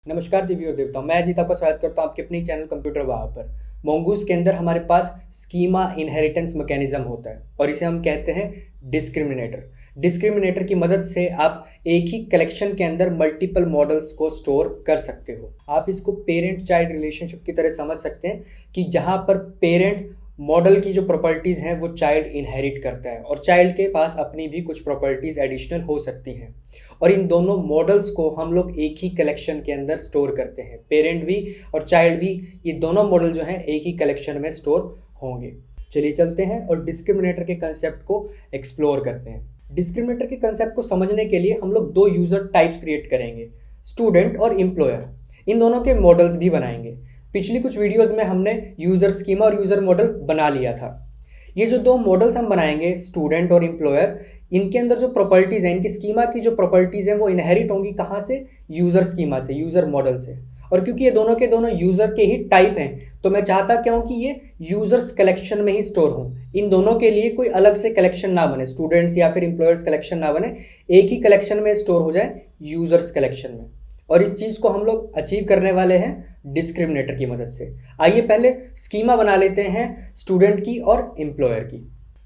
नमस्कार देवी और देवताओं, मैं अजीत आपका स्वागत करता हूं आपके अपने चैनल कंप्यूटर वाह पर। मोंगूज के अंदर हमारे पास स्कीमा इनहेरिटेंस मैकेनिज्म होता है और इसे हम कहते हैं डिस्क्रिमिनेटर। डिस्क्रिमिनेटर की मदद से आप एक ही कलेक्शन के अंदर मल्टीपल मॉडल्स को स्टोर कर सकते हो। आप इसको पेरेंट चाइल्ड रिलेशनशिप की तरह समझ सकते हैं कि जहां पर पेरेंट मॉडल की जो प्रॉपर्टीज़ हैं वो चाइल्ड इनहेरिट करता है और चाइल्ड के पास अपनी भी कुछ प्रॉपर्टीज़ एडिशनल हो सकती हैं और इन दोनों मॉडल्स को हम लोग एक ही कलेक्शन के अंदर स्टोर करते हैं। पेरेंट भी और चाइल्ड भी, ये दोनों मॉडल जो हैं एक ही कलेक्शन में स्टोर होंगे। चलिए चलते हैं और डिस्क्रिमिनेटर के कंसेप्ट को एक्सप्लोर करते हैं। डिस्क्रिमिनेटर के कंसेप्ट को समझने के लिए हम लोग दो यूज़र टाइप्स क्रिएट करेंगे, स्टूडेंट और एम्प्लॉयर। इन दोनों के मॉडल्स भी बनाएंगे। पिछली कुछ वीडियोस में हमने यूज़र स्कीमा और यूज़र मॉडल बना लिया था। ये जो दो मॉडल्स हम बनाएंगे, स्टूडेंट और एम्प्लॉयर, इनके अंदर जो प्रॉपर्टीज़ हैं, इनकी स्कीमा की जो प्रॉपर्टीज़ हैं वो इनहेरिट होंगी कहाँ से? यूज़र स्कीमा से, यूज़र मॉडल से। और क्योंकि ये दोनों के दोनों यूज़र के ही टाइप हैं तो मैं चाहता क्या हूँ कि ये यूज़र्स कलेक्शन में ही स्टोर हों। इन दोनों के लिए कोई अलग से कलेक्शन ना बने, स्टूडेंट्स या फिर एम्प्लॉयर्स कलेक्शन ना बने, एक ही कलेक्शन में स्टोर हो जाए, यूज़र्स कलेक्शन में। और इस चीज़ को हम लोग अचीव करने वाले हैं डिस्क्रिमिनेटर की मदद से। आइए पहले स्कीमा बना लेते हैं स्टूडेंट की और एम्प्लॉयर की।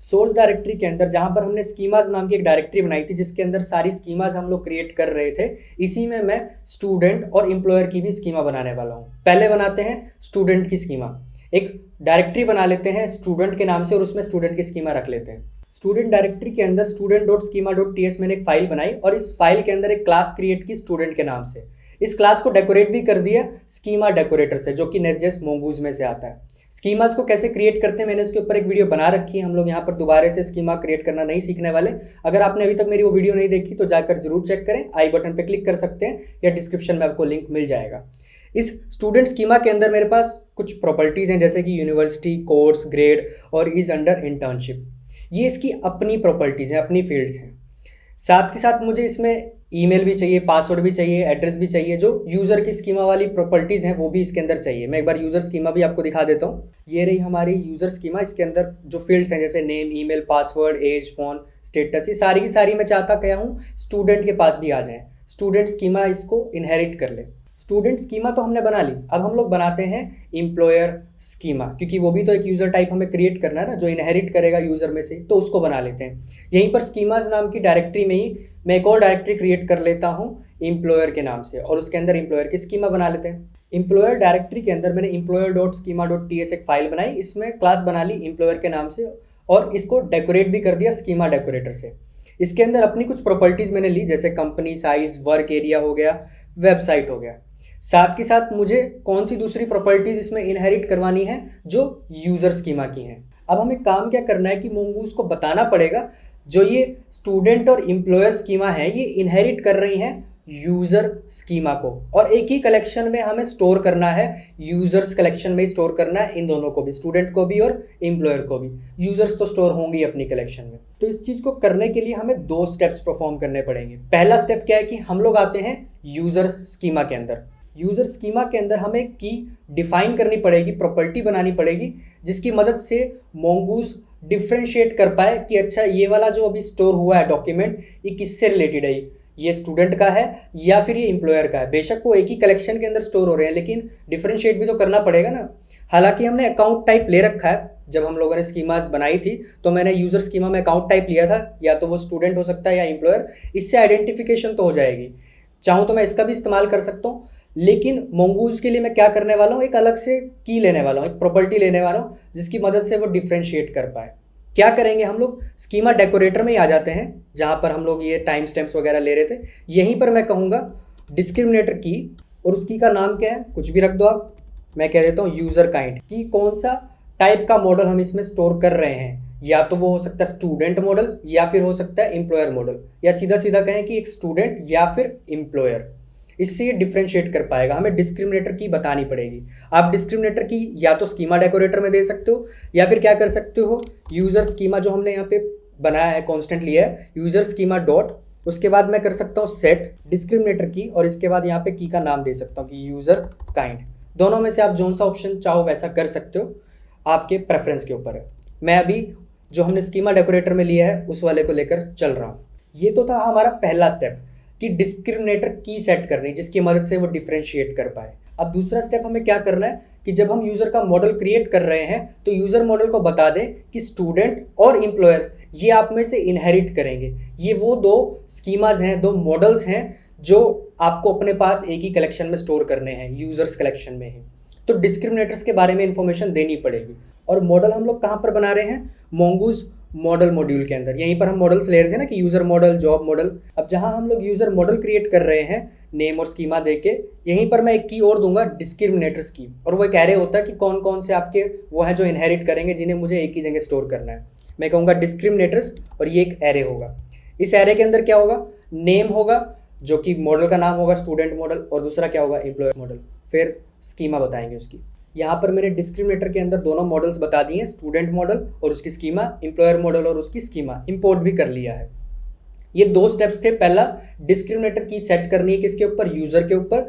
सोर्स डायरेक्टरी के अंदर जहाँ पर हमने स्कीमाज नाम की एक डायरेक्टरी बनाई थी जिसके अंदर सारी स्कीमाज हम लोग क्रिएट कर रहे थे, इसी में मैं स्टूडेंट और एम्प्लॉयर की भी स्कीमा बनाने वाला हूँ। पहले बनाते हैं स्टूडेंट की स्कीमा। एक डायरेक्टरी बना लेते हैं स्टूडेंट के नाम से और उसमें स्टूडेंट की स्कीमा रख लेते हैं। स्टूडेंट डायरेक्टरी के अंदर student.schema.ts मैंने एक फाइल बनाई और इस फाइल के अंदर एक क्लास क्रिएट की स्टूडेंट के नाम से। इस क्लास को डेकोरेट भी कर दिया स्कीमा डेकोरेटर से, जो कि नेक्स्ट.js मोंगूज में से आता है। स्कीमास को कैसे क्रिएट करते हैं मैंने उसके ऊपर एक वीडियो बना रखी है। हम लोग यहाँ पर दोबारा से स्कीमा क्रिएट करना नहीं सीखने वाले। अगर आपने अभी तक मेरी वो वीडियो नहीं देखी तो जाकर जरूर चेक करें, आई बटन पर क्लिक कर सकते हैं या डिस्क्रिप्शन में आपको लिंक मिल जाएगा। इस स्टूडेंट स्कीमा के अंदर मेरे पास कुछ प्रॉपर्टीज़ हैं जैसे कि यूनिवर्सिटी, कोर्स, ग्रेड और इज अंडर इंटर्नशिप। ये इसकी अपनी प्रॉपर्टीज़ हैं, अपनी फील्ड्स हैं। साथ के साथ मुझे इसमें ईमेल भी चाहिए, पासवर्ड भी चाहिए, एड्रेस भी चाहिए। जो यूज़र की स्कीमा वाली प्रॉपर्टीज़ हैं वो भी इसके अंदर चाहिए। मैं एक बार यूज़र स्कीमा भी आपको दिखा देता हूँ। ये रही हमारी यूज़र स्कीमा। इसके अंदर जो फील्ड्स हैं जैसे name, email, password, age, phone, status, ये सारी की सारी मैं चाहता क्या हूँ स्टूडेंट के पास भी आ जाएँ। स्टूडेंट स्कीमा इसको इनहेरिट कर ले। स्टूडेंट स्कीमा तो हमने बना ली, अब हम लोग बनाते हैं एम्प्लॉयर स्कीमा, क्योंकि वो भी तो एक यूज़र टाइप हमें क्रिएट करना है ना, जो इनहेरिट करेगा यूज़र में से, तो उसको बना लेते हैं। यहीं पर स्कीमाज नाम की डायरेक्टरी में ही मैं एक और डायरेक्टरी क्रिएट कर लेता हूँ एम्प्लॉयर के नाम से और उसके अंदर एम्प्लॉयर की स्कीमा बना लेते हैं। एम्प्लॉयर डायरेक्टरी के अंदर मैंने employer.schema.ts एक फाइल बनाई, इसमें क्लास बना ली एम्प्लॉयर के नाम से और इसको डेकोरेट भी कर दिया स्कीमा डेकोरेटर से। इसके अंदर अपनी कुछ प्रॉपर्टीज़ मैंने ली जैसे कंपनी साइज, वर्क एरिया हो गया, वेबसाइट हो गया। साथ के साथ मुझे कौन सी दूसरी प्रॉपर्टीज़ इसमें इनहेरिट करवानी है जो यूज़र स्कीमा की हैं। अब हमें काम क्या करना है कि मोंगूज को बताना पड़ेगा जो ये स्टूडेंट और एम्प्लॉयर स्कीमा है ये इनहेरिट कर रही हैं यूज़र स्कीमा को, और एक ही कलेक्शन में हमें स्टोर करना है, यूज़र्स कलेक्शन में ही स्टोर करना है इन दोनों को भी, स्टूडेंट को भी और एम्प्लॉयर को भी। यूज़र्स तो स्टोर होंगी अपनी कलेक्शन में। तो इस चीज़ को करने के लिए हमें दो स्टेप्स परफॉर्म करने पड़ेंगे। पहला स्टेप क्या है कि हम लोग आते हैं यूज़र स्कीमा के अंदर। यूज़र स्कीमा के अंदर हमें की डिफाइन करनी पड़ेगी, प्रॉपर्टी बनानी पड़ेगी जिसकी मदद से मोंगूज डिफ्रेंशिएट कर पाए कि अच्छा ये वाला जो अभी स्टोर हुआ है डॉक्यूमेंट ये किससे रिलेटेड है, ये स्टूडेंट का है या फिर ये एम्प्लॉयर का है। बेशक वो एक ही कलेक्शन के अंदर स्टोर हो रहे हैं लेकिन डिफ्रेंशिएट भी तो करना पड़ेगा ना। हालांकि हमने अकाउंट टाइप ले रखा है, जब हम लोगों ने स्कीमाज बनाई थी तो मैंने यूज़र स्कीमा में अकाउंट टाइप लिया था, या तो वो स्टूडेंट हो सकता है या एम्प्लॉयर। इससे आइडेंटिफिकेशन तो हो जाएगी। चाहूँ तो मैं इसका भी इस्तेमाल कर सकता हूँ, लेकिन मोंगूज के लिए मैं क्या करने वाला हूँ, एक अलग से की लेने वाला हूँ, एक प्रॉपर्टी लेने वाला हूँ जिसकी मदद से वो डिफ्रेंशिएट कर पाए। क्या करेंगे हम लोग, स्कीमा डेकोरेटर में ही आ जाते हैं जहाँ पर हम लोग ये टाइम स्टैम्प्स वगैरह ले रहे थे। यहीं पर मैं कहूँगा डिस्क्रिमिनेटर की, और उसकी का नाम क्या है कुछ भी रख दो आप। मैं कह देता हूँ यूज़र काइंड की, कौन सा टाइप का मॉडल हम इसमें स्टोर कर रहे हैं, या तो वो हो सकता है स्टूडेंट मॉडल या फिर हो सकता है एम्प्लॉयर मॉडल, या सीधा सीधा कहें कि एक स्टूडेंट या फिर एम्प्लॉयर। इससे ये डिफ्रेंशिएट कर पाएगा। हमें डिस्क्रिमिनेटर की बतानी पड़ेगी। आप डिस्क्रिमिनेटर की या तो स्कीमा डेकोरेटर में दे सकते हो या फिर क्या कर सकते हो, यूज़र स्कीमा जो हमने यहाँ पे बनाया है, कॉन्स्टेंट लिया है, यूज़र स्कीमा डॉट, उसके बाद मैं कर सकता हूँ सेट डिस्क्रिमिनेटर की और इसके बाद यहाँ पे की का नाम दे सकता हूँ कि यूज़र काइंड। दोनों में से आप जौन सा ऑप्शन चाहो वैसा कर सकते हो, आपके प्रेफरेंस के ऊपर है। मैं अभी जो हमने स्कीमा डेकोरेटर में लिया है उस वाले को लेकर चल रहा हूँ। ये तो था हमारा पहला स्टेप। कि डिस्क्रिमिनेटर की सेट करनी जिसकी मदद से वो डिफ्रेंशिएट कर पाए। अब दूसरा स्टेप हमें क्या करना है कि जब हम यूज़र का मॉडल क्रिएट कर रहे हैं तो यूज़र मॉडल को बता दें कि स्टूडेंट और एम्प्लॉयर ये आप में से इनहेरिट करेंगे। ये वो दो स्कीमाज हैं, दो मॉडल्स हैं जो आपको अपने पास एक ही कलेक्शन में स्टोर करने हैं, यूज़र्स कलेक्शन में ही। तो डिस्क्रिमिनेटर्स के बारे में इंफॉर्मेशन देनी पड़ेगी। और मॉडल हम लोग कहाँ पर बना रहे हैं? मोंगूज मॉडल मॉड्यूल के अंदर। यहीं पर हम मॉडल्स ले रहे थे ना कि यूज़र मॉडल, जॉब मॉडल। अब जहाँ हम लोग यूज़र मॉडल क्रिएट कर रहे हैं नेम और स्कीमा देके, यहीं पर मैं एक की और दूंगा, डिस्क्रिमिनेटर स्कीम। और वो एक एरे होता है कि कौन कौन से आपके वो हैं जो इनहेरिट करेंगे, जिन्हें मुझे एक ही जगह स्टोर करना है। मैं कहूँगा डिस्क्रिमिनेटर्स और ये एक एरे होगा। इस एरे के अंदर क्या होगा? नेम होगा जो कि मॉडल का नाम होगा, स्टूडेंट मॉडल, और दूसरा क्या होगा? Employer model. फिर स्कीमा बताएंगे उसकी। यहाँ पर मैंने डिस्क्रिमिनेटर के अंदर दोनों मॉडल्स बता दिए हैं, स्टूडेंट मॉडल और उसकी स्कीमा, एम्प्लॉयर मॉडल और उसकी स्कीमा। इंपोर्ट भी कर लिया है। ये दो स्टेप्स थे। पहला, डिस्क्रिमिनेटर की सेट करनी है किसके ऊपर? यूज़र के ऊपर,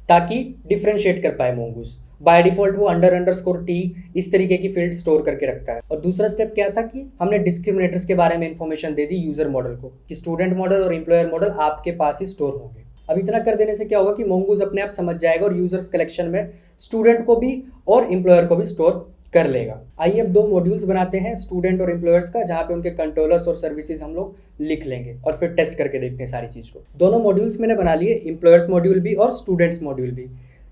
ताकि डिफ्रेंशिएट कर पाए मोंगूज। बाय डिफॉल्ट वो अंडरस्कोर टी इस तरीके की फील्ड स्टोर करके रखता है। और दूसरा स्टेप क्या था कि हमने डिस्क्रिमिनेटर्स के बारे में इंफॉर्मेशन दे दी यूज़र मॉडल को कि स्टूडेंट मॉडल और एम्प्लॉयर मॉडल आपके पास ही स्टोर होंगे। अब इतना कर देने से क्या होगा कि मोंगूज अपने आप समझ जाएगा और यूजर्स कलेक्शन में स्टूडेंट को भी और एम्प्लॉयर को भी स्टोर कर लेगा। आइए अब दो मॉड्यूल्स बनाते हैं स्टूडेंट और एम्प्लॉयर्स का, जहाँ पे उनके कंट्रोलर्स और सर्विसेज हम लोग लिख लेंगे और फिर टेस्ट करके देखते हैं सारी चीज़ को। दोनों मॉड्यूल्स मैंने बना लिए, एम्प्लॉयर्स मॉड्यूल भी और स्टूडेंट्स मॉड्यूल भी।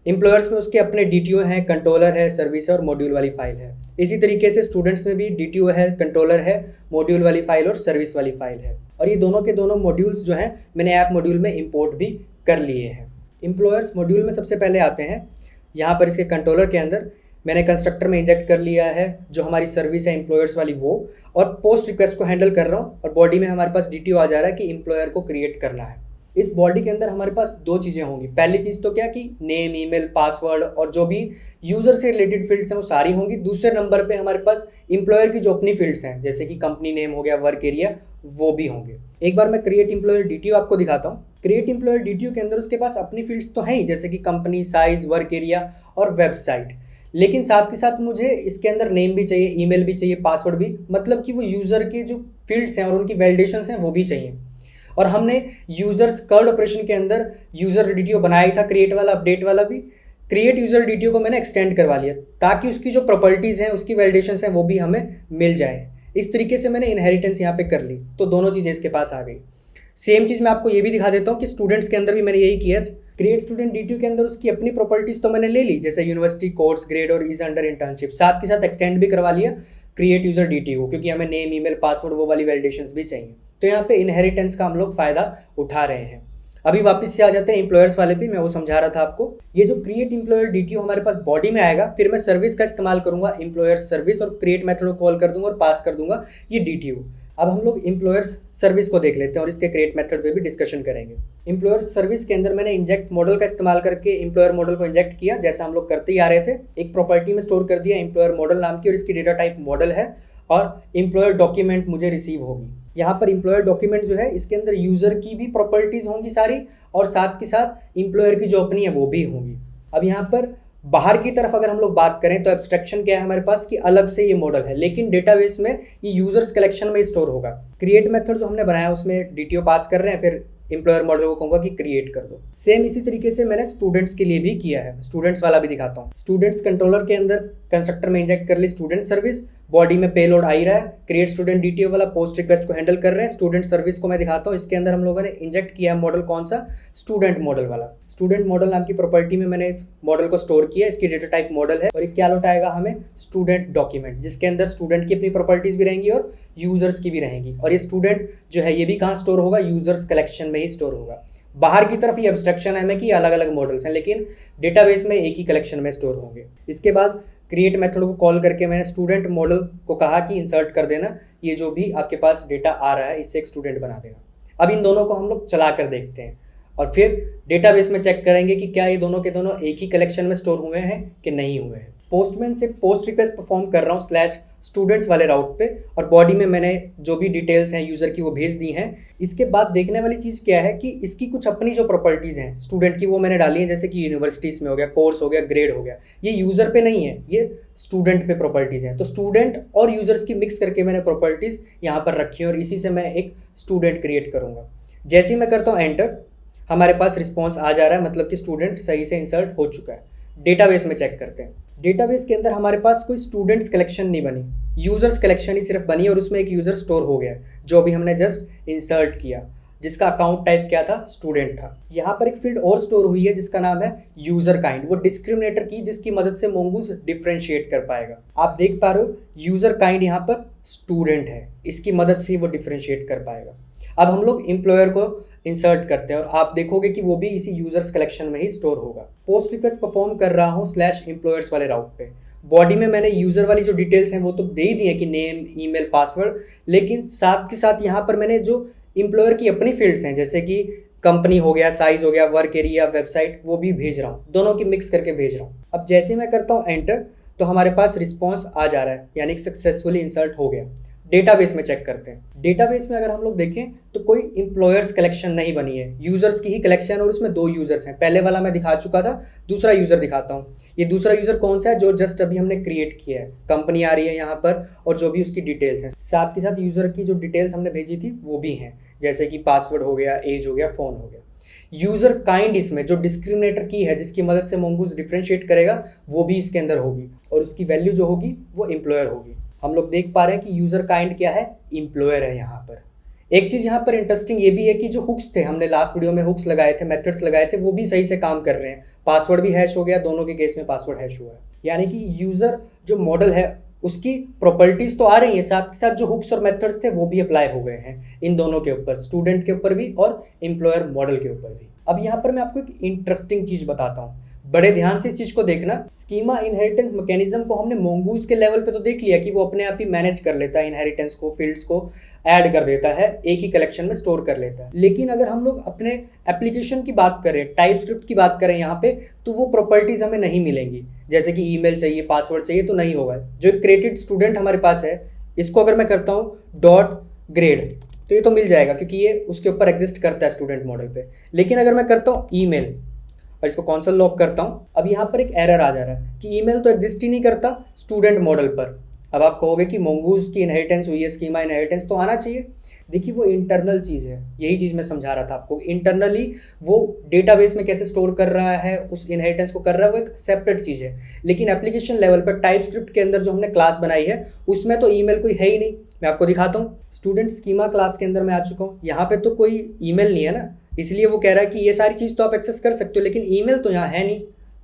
एम्प्लॉयर्स में उसके अपने DTO हैं, कंट्रोलर है, सर्विस है और मॉड्यूल वाली फाइल है। इसी तरीके से स्टूडेंट्स में भी DTO है, कंट्रोलर है, मॉड्यूल वाली फाइल और सर्विस वाली फाइल है। और ये दोनों के दोनों मॉड्यूल्स जो हैं मैंने ऐप मॉड्यूल में इंपोर्ट भी कर लिए हैं। एम्प्लॉयर्स मॉड्यूल में सबसे पहले आते हैं, यहाँ पर इसके कंट्रोलर के अंदर मैंने कंस्ट्रक्टर में इंजेक्ट कर लिया है जो हमारी सर्विस है एम्प्लॉयर्स वाली वो, और पोस्ट रिक्वेस्ट को हैंडल कर रहा हूँ और बॉडी में हमारे पास DTO आ जा रहा है कि एम्प्लॉयर को क्रिएट करना है। इस बॉडी के अंदर हमारे पास दो चीज़ें होंगी। पहली चीज़ तो क्या कि नेम, ईमेल, पासवर्ड और जो भी यूज़र से रिलेटेड फील्ड्स हैं वो सारी होंगी। दूसरे नंबर पे हमारे पास एम्प्लॉयर की जो अपनी फील्ड्स हैं जैसे कि कंपनी नेम हो गया, वर्क एरिया, वो भी होंगे। एक बार मैं क्रिएट एम्प्लॉयर DTO आपको दिखाता हूँ। क्रिएट एम्प्लॉयर DTO के अंदर उसके पास अपनी फील्ड्स तो हैं ही, जैसे कि कंपनी, साइज, वर्क एरिया और वेबसाइट। लेकिन साथ के साथ मुझे इसके अंदर नेम भी चाहिए, ईमेल भी चाहिए, पासवर्ड भी, मतलब कि वो यूज़र के जो फील्ड्स हैं और उनकी वैलिडेशंस हैं वो भी चाहिए। और हमने यूज़र्स कर्ड ऑपरेशन के अंदर यूज़र DTO बनाया ही था, क्रिएट वाला, अपडेट वाला भी। क्रिएट यूज़र DTO को मैंने एक्सटेंड करवा लिया ताकि उसकी जो प्रॉपर्टीज़ हैं, उसकी वैलिडेशंस हैं वो भी हमें मिल जाए। इस तरीके से मैंने इनहेरिटेंस यहाँ पे कर ली, तो दोनों चीज़ें इसके पास आ गई। सेम चीज़ मैं आपको ये भी दिखा देता हूँ कि स्टूडेंट्स के अंदर भी मैंने यही किया। क्रिएट स्टूडेंट DTO के अंदर उसकी अपनी प्रॉपर्टीज़ तो मैंने ले ली, जैसे यूनिवर्सिटी, कोर्स, ग्रेड और इज अंडर इंटर्नशिप। साथ के साथ एक्सटेंड भी करवा लिया क्रिएट यूज़र DTO, क्योंकि हमें नेम, ईमेल, पासवर्ड वो वाली वैलिडेशंस भी चाहिए। तो यहाँ पे इनहेरिटेंस का हम लोग फ़ायदा उठा रहे हैं। अभी वापस से आ जाते हैं एम्प्लॉयर्स वाले पे, मैं वो समझा रहा था आपको। ये जो क्रिएट एम्प्लॉयर DTO हमारे पास बॉडी में आएगा, फिर मैं सर्विस का इस्तेमाल करूंगा, एम्प्लॉयर सर्विस, और क्रिएट मेथड को कॉल कर दूंगा और पास कर दूंगा ये DTO। अब हम लोग एम्प्लॉयर्स सर्विस को देख लेते हैं और इसके क्रिएट मेथड पे भी डिस्कशन करेंगे। एम्प्लॉयर सर्विस के अंदर मैंने इंजेक्ट मॉडल का इस्तेमाल करके एम्प्लॉयर मॉडल को इंजेक्ट किया, जैसा हम लोग करते ही आ रहे थे। एक प्रॉपर्टी में स्टोर कर दिया एम्प्लॉयर मॉडल नाम की, और इसकी डेटा टाइप मॉडल है, और एम्प्लॉयर डॉक्यूमेंट मुझे रिसीव होगी। यहाँ पर एम्प्लॉयर डॉक्यूमेंट जो है इसके अंदर यूज़र की भी प्रॉपर्टीज़ होंगी सारी, और साथ के साथ एम्प्लॉयर की जो अपनी है वो भी होंगी। अब यहाँ पर बाहर की तरफ अगर हम लोग बात करें तो एब्स्ट्रैक्शन क्या है हमारे पास कि अलग से ये मॉडल है, लेकिन डेटाबेस में ये यूजर्स कलेक्शन में स्टोर होगा। क्रिएट मेथड जो हमने बनाया उसमें DTO पास कर रहे हैं, फिर एम्प्लॉयर मॉडल को कहूँगा कि क्रिएट कर दो। सेम इसी तरीके से मैंने स्टूडेंट्स के लिए भी किया है, स्टूडेंट्स वाला भी दिखाता हूँ। स्टूडेंट्स कंट्रोलर के अंदर कंस्ट्रक्टर में इंजेक्ट कर ली स्टूडेंट सर्विस, बॉडी में पेलोड आ ही रहा है। क्रिएट स्टूडेंट DTO वाला पोस्ट रिक्वेस्ट को हैंडल कर रहे हैं। स्टूडेंट सर्विस को मैं दिखाता हूँ, इसके अंदर हम लोगों ने इंजेक्ट किया है मॉडल कौन सा, स्टूडेंट मॉडल वाला। स्टूडेंट मॉडल नाम की प्रॉपर्टी में मैंने इस मॉडल को स्टोर किया, इसकी डेटा टाइप मॉडल है, और एक क्या लौटाएगा हमें, स्टूडेंट डॉक्यूमेंट, जिसके अंदर स्टूडेंट की अपनी प्रॉपर्टीज भी रहेंगी और यूजर्स की भी रहेंगी। और ये स्टूडेंट जो है ये भी कहाँ स्टोर होगा, यूजर्स कलेक्शन में ही स्टोर होगा। बाहर की तरफ ये एब्स्ट्रैक्शन है कि अलग अलग मॉडल्स हैं, लेकिन डेटाबेस में एक ही कलेक्शन में स्टोर होंगे। इसके बाद क्रिएट मेथड को कॉल करके मैंने स्टूडेंट मॉडल को कहा कि इंसर्ट कर देना ये जो भी आपके पास डेटा आ रहा है, इससे एक स्टूडेंट बना देना। अब इन दोनों को हम लोग चला कर देखते हैं और फिर डेटाबेस में चेक करेंगे कि क्या ये दोनों के दोनों एक ही कलेक्शन में स्टोर हुए हैं कि नहीं हुए हैं। पोस्टमैन से पोस्ट रिक्वेस्ट परफॉर्म कर रहा हूँ /स्टूडेंट्स वाले राउट पे, और बॉडी में मैंने जो भी डिटेल्स हैं यूज़र की वो भेज दी हैं। इसके बाद देखने वाली चीज़ क्या है कि इसकी कुछ अपनी जो प्रॉपर्टीज़ हैं स्टूडेंट की वो मैंने डाली हैं, जैसे कि यूनिवर्सिटीज़ में हो गया, कोर्स हो गया, ग्रेड हो गया। ये यूज़र पे नहीं है, ये स्टूडेंट पे प्रॉपर्टीज़ हैं। तो स्टूडेंट और यूज़र्स की मिक्स करके मैंने प्रॉपर्टीज़ यहाँ पर रखी है और इसी से मैं एक स्टूडेंट क्रिएट करूँगा। जैसे ही मैं करता हूँ एंटर, हमारे पास रिस्पॉन्स आ जा रहा है, मतलब कि स्टूडेंट सही से इंसर्ट हो चुका है। डेटाबेस में चेक करते हैं। डेटाबेस के अंदर हमारे पास कोई स्टूडेंट्स कलेक्शन नहीं बनी, यूज़र्स कलेक्शन ही सिर्फ बनी और उसमें एक यूज़र स्टोर हो गया जो अभी हमने जस्ट इंसर्ट किया, जिसका अकाउंट टाइप क्या था, स्टूडेंट था। यहाँ पर एक फील्ड और स्टोर हुई है जिसका नाम है यूजर काइंड, वो डिस्क्रिमिनेटर की जिसकी मदद से मोंगूज डिफरेंशिएट कर पाएगा। आप देख पा रहे हो यूजर काइंड यहाँ पर स्टूडेंट है, इसकी मदद से वो डिफरेंशिएट कर पाएगा। अब हम लोग एम्प्लॉयर को इंसर्ट करते हैं और आप देखोगे कि वो भी इसी यूजर्स कलेक्शन में ही स्टोर होगा। पोस्ट रिक्वेस्ट परफॉर्म कर रहा हूँ /एम्प्लॉयर्स वाले राउट पे। बॉडी में मैंने यूज़र वाली जो डिटेल्स हैं वो तो दे ही दी है कि नेम, ईमेल, पासवर्ड, लेकिन साथ के साथ यहाँ पर मैंने जो एम्प्लॉयर की अपनी फील्ड्स हैं जैसे कि कंपनी हो गया, साइज हो गया, वर्क एरिया, वेबसाइट, वो भी भेज रहा हूँ, दोनों की मिक्स करके भेज रहा हूँ। अब जैसे मैं करता हूँ एंटर तो हमारे पास रिस्पॉन्स आ जा रहा है, यानी कि सक्सेसफुली इंसर्ट हो गया। डेटाबेस में चेक करते हैं। डेटाबेस में अगर हम लोग देखें तो कोई एम्प्लॉयर्स कलेक्शन नहीं बनी है, यूज़र्स की ही कलेक्शन और उसमें 2 यूज़र्स हैं। पहले वाला मैं दिखा चुका था, दूसरा यूज़र दिखाता हूँ। ये दूसरा यूज़र कौन सा है, जो जस्ट अभी हमने क्रिएट किया है। कंपनी आ रही है यहाँ पर और जो भी उसकी डिटेल्स हैं, साथ के साथ यूज़र की जो डिटेल्स हमने भेजी थी वो भी हैं, जैसे कि पासवर्ड हो गया, एज हो गया, फ़ोन हो गया। यूज़र काइंड इसमें जो डिस्क्रिमिनेटर की है जिसकी मदद से मोंगूज डिफरेंशिएट करेगा वो भी इसके अंदर होगी और उसकी वैल्यू जो होगी वो एम्प्लॉयर होगी। हम लोग देख पा रहे हैं कि यूज़र काइंड क्या है, एम्प्लॉयर है यहाँ पर। एक चीज़ यहाँ पर इंटरेस्टिंग ये भी है कि जो हुक्स थे, हमने लास्ट वीडियो में हुक्स लगाए थे, मेथड्स लगाए थे, वो भी सही से काम कर रहे हैं। पासवर्ड भी हैश हो गया, दोनों के केस में पासवर्ड हैश हुआ है। यानी कि यूज़र जो मॉडल है उसकी प्रॉपर्टीज़ तो आ रही हैं, साथ के साथ जो हुक्स और मेथड्स थे वो भी अप्लाई हो गए हैं इन दोनों के ऊपर, स्टूडेंट के ऊपर भी और एम्प्लॉयर मॉडल के ऊपर भी। अब यहाँ पर मैं आपको एक इंटरेस्टिंग चीज़ बताता हूँ, बड़े ध्यान से इस चीज़ को देखना। स्कीमा इनहेरिटेंस मैकेनिज्म को हमने मोंगूज के लेवल पे तो देख लिया कि वो अपने आप ही मैनेज कर लेता है, इनहेरिटेंस को, फील्ड्स को ऐड कर देता है, एक ही कलेक्शन में स्टोर कर लेता है। लेकिन अगर हम लोग अपने एप्लीकेशन की बात करें, टाइप स्क्रिप्ट की बात करें यहाँ पे, तो वो प्रॉपर्टीज़ हमें नहीं मिलेंगी। जैसे कि ईमेल चाहिए, पासवर्ड चाहिए, तो नहीं होगा। जो क्रिएटेड स्टूडेंट हमारे पास है, इसको अगर मैं करता हूँ .grade तो ये तो मिल जाएगा क्योंकि ये उसके ऊपर एग्जिस्ट करता है स्टूडेंट मॉडल पे। लेकिन अगर मैं करता हूँ ईमेल और इसको कॉन्सोल लॉग करता हूँ, अब यहाँ पर एक एरर आ जा रहा है कि ईमेल तो एग्जिस्ट ही नहीं करता स्टूडेंट मॉडल पर। अब आप कहोगे कि मोंगूज की इनहेरिटेंस हुई है, स्कीमा इनहेरिटेंस तो आना चाहिए। देखिए वो इंटरनल चीज़ है, यही चीज़ मैं समझा रहा था आपको। इंटरनली वो डेटाबेस में कैसे स्टोर कर रहा है, उस इनहेरिटेंस को कर रहा है, वो एक सेपरेट चीज़ है। लेकिन एप्लीकेशन लेवल पर टाइप स्क्रिप्ट के अंदर जो हमने क्लास बनाई है उसमें तो ईमेल कोई है ही नहीं। मैं आपको दिखाता हूँ, स्टूडेंट स्कीमा क्लास के अंदर मैं आ चुका हूँ। यहाँ पे तो कोई ईमेल नहीं है ना, इसलिए वो कह रहा है कि ये सारी चीज़ तो आप एक्सेस कर सकते हो, लेकिन ईमेल तो यहाँ है नहीं,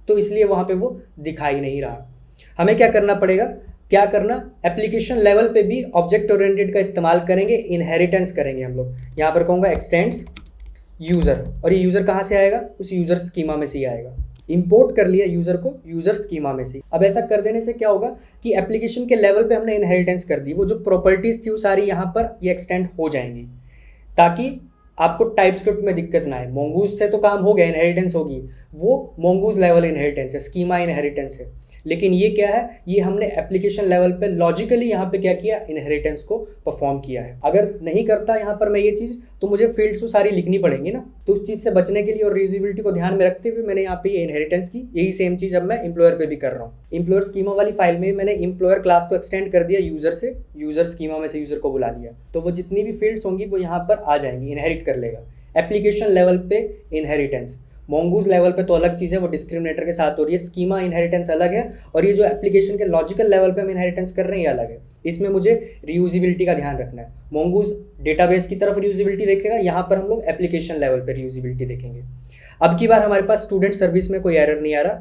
तो इसलिए वहाँ पे वो दिखाई नहीं रहा। हमें क्या करना पड़ेगा, क्या करना, एप्लीकेशन लेवल पे भी ऑब्जेक्ट ओरिएंटेड का इस्तेमाल करेंगे, इनहेरिटेंस करेंगे हम लोग। यहाँ पर कहूँगा एक्सटेंड्स यूज़र, और ये यूज़र कहाँ से आएगा, उस यूज़र स्कीमा में से ही आएगा। इंपोर्ट कर लिया यूज़र को यूज़र स्कीमा में से। अब ऐसा कर देने से क्या होगा कि एप्लीकेशन के लेवल पे हमने इनहेरिटेंस कर दी, वो जो प्रॉपर्टीज़ थी वो सारी यहाँ पर ये एक्सटेंड हो जाएंगी, ताकि आपको टाइप स्क्रिप्ट में दिक्कत ना आए। मोंगूज से तो काम हो गया, इनहेरिटेंस होगी, वो मोंगूज लेवल इनहेरिटेंस है, स्कीमा इनहेरिटेंस है। लेकिन ये क्या है, ये हमने एप्लीकेशन लेवल पे लॉजिकली यहाँ पे क्या किया, इनहेरिटेंस को परफॉर्म किया है। अगर नहीं करता यहाँ पर मैं ये चीज़, तो मुझे फील्ड्स तो सारी लिखनी पड़ेंगी ना। तो उस चीज़ से बचने के लिए और रीयूजेबिलिटी को ध्यान में रखते हुए मैंने यहाँ पे ये इनहेरिटेंस की। यही सेम चीज़ अब मैं एम्प्लॉयर पे भी कर रहा हूँ। एम्प्लॉयर स्कीमा वाली फाइल में मैंने एम्प्लॉयर क्लास को एक्सटेंड कर दिया यूज़र से, यूज़र स्कीमा में से यूज़र को बुला लिया, तो वो जितनी भी फील्ड्स होंगी वो यहाँ पर आ जाएंगी, इनहेरिट कर लेगा। एप्लीकेशन लेवल पे इनहेरिटेंस, मोंगूज लेवल पे तो अलग चीज़ है, वो डिस्क्रिमिनेटर के साथ हो रही है। स्कीमा इनहेरिटेंस अलग है, और ये जो एप्लीकेशन के लॉजिकल लेवल पे हम इनहेरिटेंस कर रहे हैं ये अलग है। इसमें मुझे रीयूजेबिलिटी का ध्यान रखना है। मोंगूज डेटाबेस की तरफ रीयूजेबिलिटी देखेगा, यहाँ पर हम लोग एप्लीकेशन लेवल पे रीयूजेबिलिटी देखेंगे। अब की बार हमारे पास स्टूडेंट सर्विस में कोई एरर नहीं आ रहा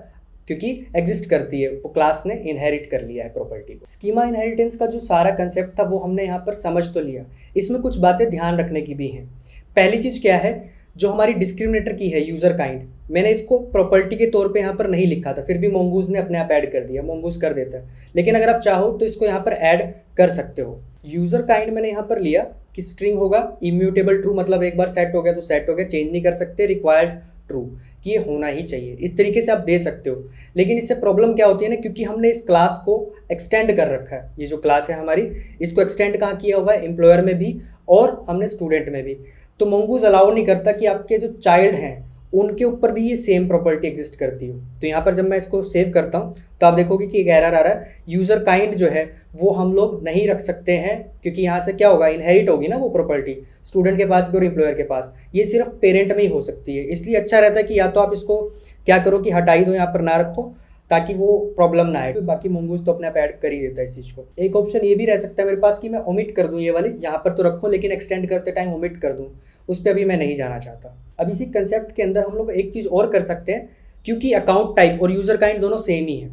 क्योंकि एग्जिस्ट करती है, वो क्लास ने इनहेरिट कर लिया है प्रॉपर्टी को। स्कीमा इनहेरिटेंस का जो सारा कंसेप्ट था वो हमने यहाँ पर समझ तो लिया। इसमें कुछ बातें ध्यान रखने की भी हैं। पहली चीज़ क्या है, जो हमारी डिस्क्रिमिनेटर की है यूज़र काइंड, मैंने इसको प्रॉपर्टी के तौर पे यहाँ पर नहीं लिखा था, फिर भी मोंगूज ने अपने आप ऐड कर दिया। मोंगूज कर देता है, लेकिन अगर आप चाहो तो इसको यहाँ पर ऐड कर सकते हो। यूज़र काइंड मैंने यहाँ पर लिया कि स्ट्रिंग होगा इम्यूटेबल ट्रू, मतलब एक बार सेट हो गया तो सेट हो गया, चेंज नहीं कर सकते, रिक्वायर्ड ट्रू, कि ये होना ही चाहिए। इस तरीके से आप दे सकते हो। लेकिन इससे प्रॉब्लम क्या होती है ना, क्योंकि हमने इस क्लास को एक्सटेंड कर रखा है, ये जो क्लास है हमारी, इसको एक्सटेंड कहाँ किया हुआ है, एम्प्लॉयर में भी और हमने स्टूडेंट में भी। तो मोंगूज अलाउ नहीं करता कि आपके जो चाइल्ड हैं उनके ऊपर भी ये सेम प्रॉपर्टी एग्जिस्ट करती हो। तो यहाँ पर जब मैं इसको सेव करता हूँ तो आप देखोगे कि एक एरर आ रहा है, यूज़र काइंड जो है वो हम लोग नहीं रख सकते हैं, क्योंकि यहाँ से क्या होगा, इनहेरिट होगी ना वो प्रॉपर्टी स्टूडेंट के पास भी और एम्प्लॉयर के पास। ये सिर्फ पेरेंट में ही हो सकती है, इसलिए अच्छा रहता है कि या तो आप इसको क्या करो कि हटा ही दो, यहाँ पर ना रखो, ताकि वो प्रॉब्लम ना आए। तो बाकी मोंगूज तो अपने आप ऐड कर ही देता है इस चीज़ को। एक ऑप्शन ये भी रह सकता है मेरे पास कि मैं ओमिट कर दूं ये वाली, यहाँ पर तो रखो लेकिन एक्सटेंड करते टाइम ओमिट कर दूं, उस पर अभी मैं नहीं जाना चाहता। अब इसी कंसेप्ट के अंदर हम लोग एक चीज़ और कर सकते हैं, क्योंकि अकाउंट टाइप और यूज़र काइंड दोनों सेम ही है।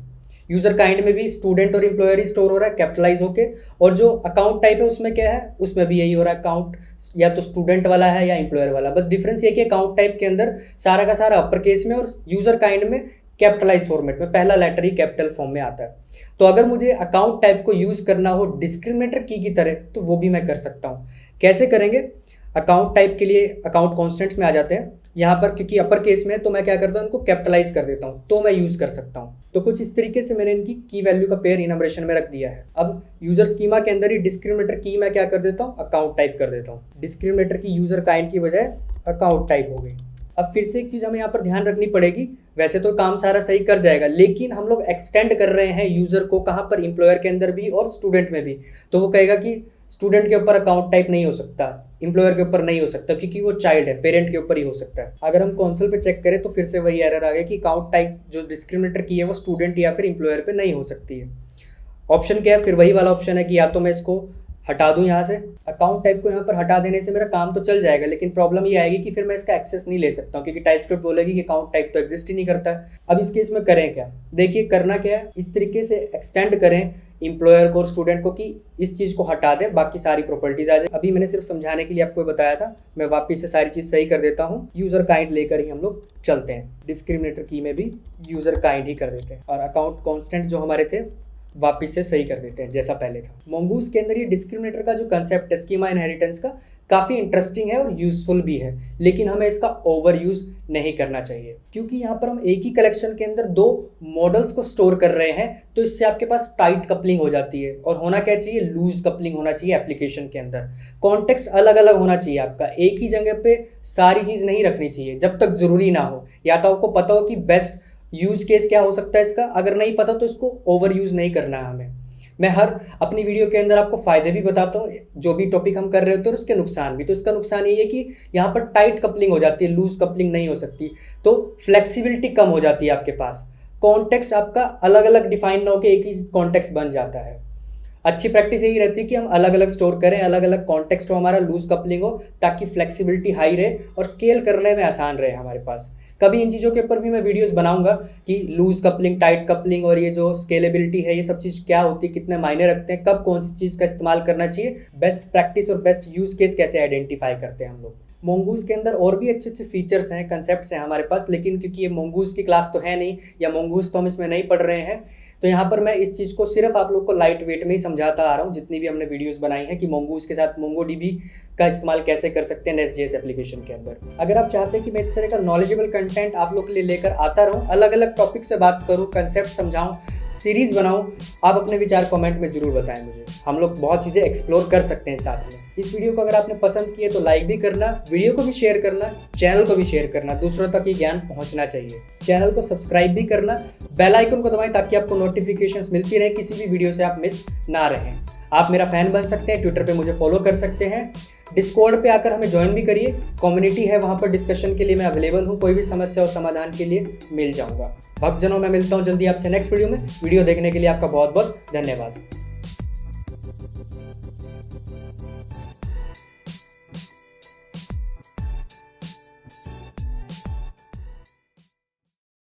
यूज़र काइंड में भी स्टूडेंट और एम्प्लॉयर ही स्टोर हो रहा है कैपिटलाइज होके, और जो अकाउंट टाइप है उसमें क्या है, उसमें भी यही हो रहा है, अकाउंट या तो स्टूडेंट वाला है या एम्प्लॉयर वाला। बस डिफरेंस ये कि अकाउंट टाइप के अंदर सारा का सारा अपर केस में और यूज़र काइंड में कैपिटलाइज फॉर्मेट में, पहला लेटर ही कैपिटल फॉर्म में आता है। तो अगर मुझे अकाउंट टाइप को यूज़ करना हो डिस्क्रिमिनेटर की तरह तो वो भी मैं कर सकता हूँ। कैसे करेंगे, अकाउंट टाइप के लिए अकाउंट कॉन्स्टेंट्स में आ जाते हैं यहाँ पर, क्योंकि अपर केस में है तो मैं क्या करता हूँ, इनको कैपिटलाइज कर देता हूँ, तो मैं यूज़ कर सकता हूँ। तो कुछ इस तरीके से मैंने इनकी की वैल्यू का पेयर इनमरेशन में रख दिया है। अब यूजर स्कीमा के अंदर ही डिस्क्रिमिनेटर की मैं क्या कर देता हूँ, अकाउंट टाइप कर देता हूँ। डिस्क्रिमिनेटर की यूजर काइंड की बजाय अकाउंट टाइप हो गई। अब फिर से एक चीज़ हमें यहाँ पर ध्यान रखनी पड़ेगी, वैसे तो काम सारा सही कर जाएगा, लेकिन हम लोग एक्सटेंड कर रहे हैं यूज़र को, कहाँ पर, एम्प्लॉयर के अंदर भी और स्टूडेंट में भी। तो वो कहेगा कि स्टूडेंट के ऊपर अकाउंट टाइप नहीं हो सकता, एम्प्लॉयर के ऊपर नहीं हो सकता, क्योंकि वो चाइल्ड है, पेरेंट के ऊपर ही हो सकता है। अगर हम कंसोल पे चेक करें तो फिर से वही एरर आ गया कि अकाउंट टाइप जो डिस्क्रिमिनेटर की है वो स्टूडेंट या फिर एम्प्लॉयर पे नहीं हो सकती है। ऑप्शन क्या है, फिर वही वाला ऑप्शन है कि या तो मैं इसको हटा दूं यहाँ से, अकाउंट टाइप को यहाँ पर हटा देने से मेरा काम तो चल जाएगा, लेकिन प्रॉब्लम ये आएगी कि फिर मैं इसका एक्सेस नहीं ले सकता हूँ, क्योंकि टाइपस्क्रिप्ट बोलेगी कि अकाउंट टाइप तो एग्जिस्ट ही नहीं करता है। अब इस केस में करें क्या, देखिए करना क्या है, इस तरीके से एक्सटेंड करें एम्प्लॉयर को और स्टूडेंट को कि इस चीज़ को हटा दें, बाकी सारी प्रॉपर्टीज आ जाए। अभी मैंने सिर्फ समझाने के लिए आपको बताया था, मैं वापस से सारी चीज़ सही कर देता हूँ। यूज़र काइंड लेकर ही हम लोग चलते हैं, डिस्क्रिमिनेटर की में भी यूज़र काइंड ही कर देते हैं, और अकाउंट कॉन्स्टेंट जो हमारे थे वापस से सही कर देते हैं जैसा पहले था। मोंगूज के अंदर ये डिस्क्रिमिनेटर का जो कंसेप्ट है स्कीमा इनहेरिटेंस का, काफ़ी इंटरेस्टिंग है और यूजफुल भी है, लेकिन हमें इसका ओवर यूज नहीं करना चाहिए, क्योंकि यहाँ पर हम एक ही कलेक्शन के अंदर दो मॉडल्स को स्टोर कर रहे हैं, तो इससे आपके पास टाइट कपलिंग हो जाती है। और होना क्या चाहिए, लूज कपलिंग होना चाहिए एप्लीकेशन के अंदर। कॉन्टेक्स्ट अलग अलग होना चाहिए आपका, एक ही जगह पे सारी चीज़ नहीं रखनी चाहिए जब तक ज़रूरी ना हो, या तो आपको पता हो कि बेस्ट यूज़ केस क्या हो सकता है इसका, अगर नहीं पता तो इसको ओवर यूज़ नहीं करना है हमें। मैं हर अपनी वीडियो के अंदर आपको फ़ायदे भी बताता हूँ, जो भी टॉपिक हम कर रहे होते हैं, और उसके नुकसान भी। तो इसका नुकसान ये है कि यहाँ पर टाइट कपलिंग हो जाती है, लूज कपलिंग नहीं हो सकती, तो फ्लेक्सिबिलिटी कम हो जाती है आपके पास। कॉन्टेक्स्ट आपका अलग अलग डिफाइन ना हो कि एक ही कॉन्टेक्स्ट बन जाता है। अच्छी प्रैक्टिस यही रहती है कि हम अलग अलग स्टोर करें, अलग अलग कॉन्टेक्स्ट हो, हमारा लूज कपलिंग हो, ताकि फ्लेक्सिबिलिटी हाई रहे और स्केल करने में आसान रहे हमारे पास। कभी इन चीज़ों के ऊपर भी मैं वीडियोस बनाऊंगा कि लूज कपलिंग, टाइट कपलिंग और ये जो स्केलेबिलिटी है, ये सब चीज़ क्या होती है, कितने मायने रखते हैं, कब कौन सी चीज़ का इस्तेमाल करना चाहिए, बेस्ट प्रैक्टिस और बेस्ट यूज़ केस कैसे आइडेंटिफाई करते हैं हम लोग। मोंगूज के अंदर और भी अच्छे अच्छे फीचर्स हैं, कंसेप्ट्स हैं हमारे पास, लेकिन क्योंकि ये मोंगूज की क्लास तो है नहीं, या मोंगूज तो हम इसमें नहीं पढ़ रहे हैं, तो यहाँ पर मैं इस चीज़ को सिर्फ आप लोग को लाइट वेट में ही समझाता आ रहा हूँ, जितनी भी हमने वीडियोस बनाई हैं कि मोंगूज के साथ मोंगोडीबी का इस्तेमाल कैसे कर सकते हैं नेस्ट.जेएस एप्लीकेशन के अंदर। अगर आप चाहते हैं कि मैं इस तरह का नॉलेजेबल कंटेंट आप लोग के लिए लेकर आता रहूँ, अलग अलग टॉपिक्स पे बात करूँ, कंसेप्ट समझाऊँ, सीरीज़ बनाऊँ, आप अपने विचार कमेंट में ज़रूर बताएं मुझे। हम लोग बहुत चीज़ें एक्सप्लोर कर सकते हैं साथ में। इस वीडियो को अगर आपने पसंद किए तो लाइक भी करना, वीडियो को भी शेयर करना, चैनल को भी शेयर करना, दूसरों तक ये ज्ञान पहुंचना चाहिए। चैनल को सब्सक्राइब भी करना, बेल आइकन को दबाएं ताकि आपको नोटिफिकेशंस मिलती रहे, किसी भी वीडियो से आप मिस ना रहें। आप मेरा फैन बन सकते हैं, ट्विटर पे मुझे फॉलो कर सकते हैं, डिस्कॉर्ड पे आकर हमें ज्वाइन भी करिए, कम्युनिटी है वहाँ पर डिस्कशन के लिए मैं अवेलेबल हूँ, कोई भी समस्या और समाधान के लिए मिल जाऊँगा। भक्तजनों, मैं मिलता हूँ जल्दी आपसे नेक्स्ट वीडियो में। वीडियो देखने के लिए आपका बहुत बहुत धन्यवाद।